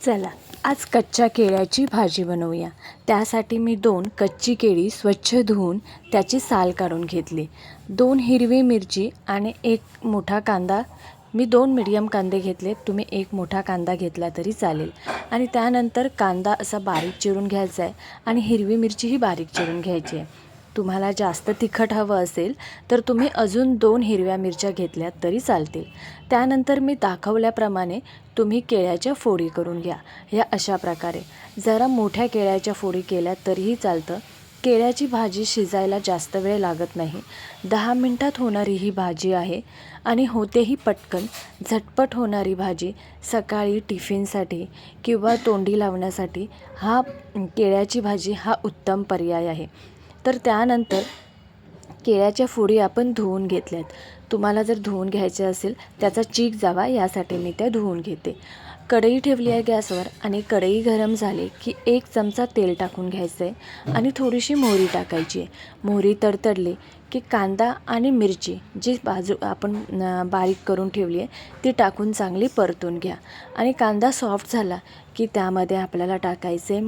चला आज कच्च्या केळ्याची भाजी बनवूया। त्यासाठी मी 2 कच्ची केळी स्वच्छ धुवून त्याची साल काढून घेतली। 2 हिरवी मिरची आणि 1 मोठा कांदा। मी 2 मीडियम कांदे घेतले, तुम्ही 1 मोठा कांदा घेतला तरी चालेल। आणि त्यानंतर कांदा असा बारीक चिरून घ्यायचा आहे आणि हिरवी मिरचीही बारीक चिरून घ्यायची आहे। तुम्हाला जास्त तिखट हवं असेल तर तुम्ही अजून 2 हिरव्या मिरच्या घेतल्यात तरी चालतील। त्यानंतर मी दाखवल्याप्रमाणे तुम्ही केळ्याच्या फोडी करून घ्या। या अशा प्रकारे जरा मोठ्या केळ्याच्या फोडी केल्या तरीही चालतं। केळ्याची भाजी शिजायला जास्त वेळ लागत नाही, 10 मिनिटात होणारी ही भाजी आहे आणि होतेही पटकन। झटपट होणारी भाजी सकाळी टिफिनसाठी किंवा तोंडी लावण्यासाठी केळ्याची भाजी हा उत्तम पर्याय आहे। तर त्यानंतर केळ्याच्या फोडी आपण धुवून घेतल्यात। तुम्हाला जर धुवून घ्यायचे असेल त्याचा चीक जावा यासाठी मी त्या धुवून घेते। कढई ठेवली आहे गॅसवर आणि कढई गरम झाली की 1 चमचा तेल टाकून घ्यायचं आहे आणि थोडीशी मोहरी टाकायची आहे। मोहरी तडतडली की कांदा आणि मिरची जी आपण बारीक करून ठेवली आहे ती टाकून चांगली परतून घ्या। आणि कांदा सॉफ्ट झाला की त्यामध्ये आपल्याला टाकायचे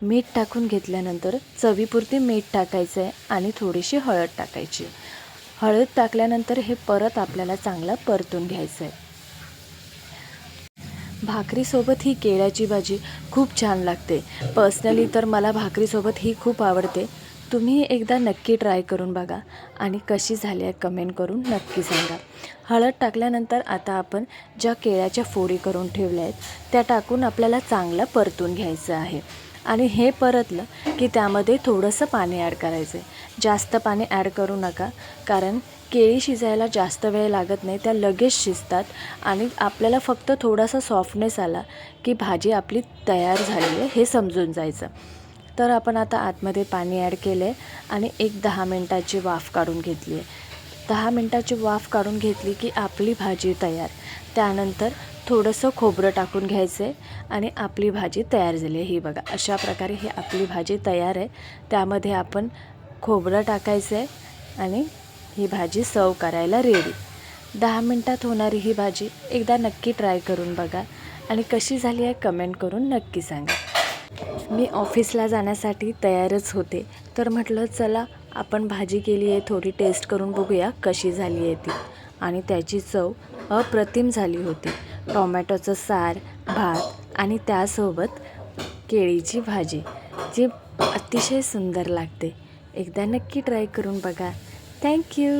मीठ टाकून घेतल्यानंतर चवीपुरती मीठ टाकायचं आहे आणि थोडीशी हळद टाकायची। हळद टाकल्यानंतर हे परत आपल्याला चांगलं परतून घ्यायचं आहे। भाकरीसोबत ही केळ्याची भाजी खूप छान लागते। पर्सनली तर मला भाकरीसोबत ही खूप आवडते। तुम्ही एकदा नक्की ट्राय करून बघा आणि कशी झाली आहे कमेंट करून नक्की सांगा। हळद टाकल्यानंतर आता आपण ज्या केळ्याच्या फोडी करून ठेवल्या आहेत त्या टाकून आपल्याला चांगलं परतून घ्यायचं आहे। आणि हे परतलं की त्यामध्ये थोडंसं पाणी ॲड करायचं आहे। जास्त पाणी ॲड करू नका, कारण केळी शिजायला जास्त वेळ लागत नाही, त्या लगेच शिजतात आणि आपल्याला फक्त थोडासा सॉफ्टनेस आला की भाजी आपली तयार झाली आहे हे समजून जायचं। तर आपण आता आतमध्ये पाणी ॲड केलं आहे आणि 10 मिनटाची वाफ काढून घेतली आहे। 10 मिनटाची वाफ काढून घेतली की आपली भाजी तयार। त्यानंतर थोडंसं खोबरं टाकून घ्यायचं आहे आणि आपली भाजी तयार झाली आहे। ही बघा अशा प्रकारे ही आपली भाजी तयार आहे। त्यामध्ये आपण खोबरं टाकायचं आहे आणि ही भाजी सर्व करायला रेडी। 10 मिनटात होणारी ही भाजी एकदा नक्की ट्राय करून बघा आणि कशी झाली आहे कमेंट करून नक्की सांगा। मी ऑफिसला जाण्यासाठी तयारच होते, तर म्हटलं चला आपण भाजी केली आहे, थोडी टेस्ट करून बघूया कशी झाली आहे ती। आणि त्याची चव अप्रतिम झाली होती। टोमॅटोचं सार, भात आणि त्यासोबत केळीची भाजी जी अतिशय सुंदर लागते। एकदा नक्की ट्राय करून बघा। थँक्यू।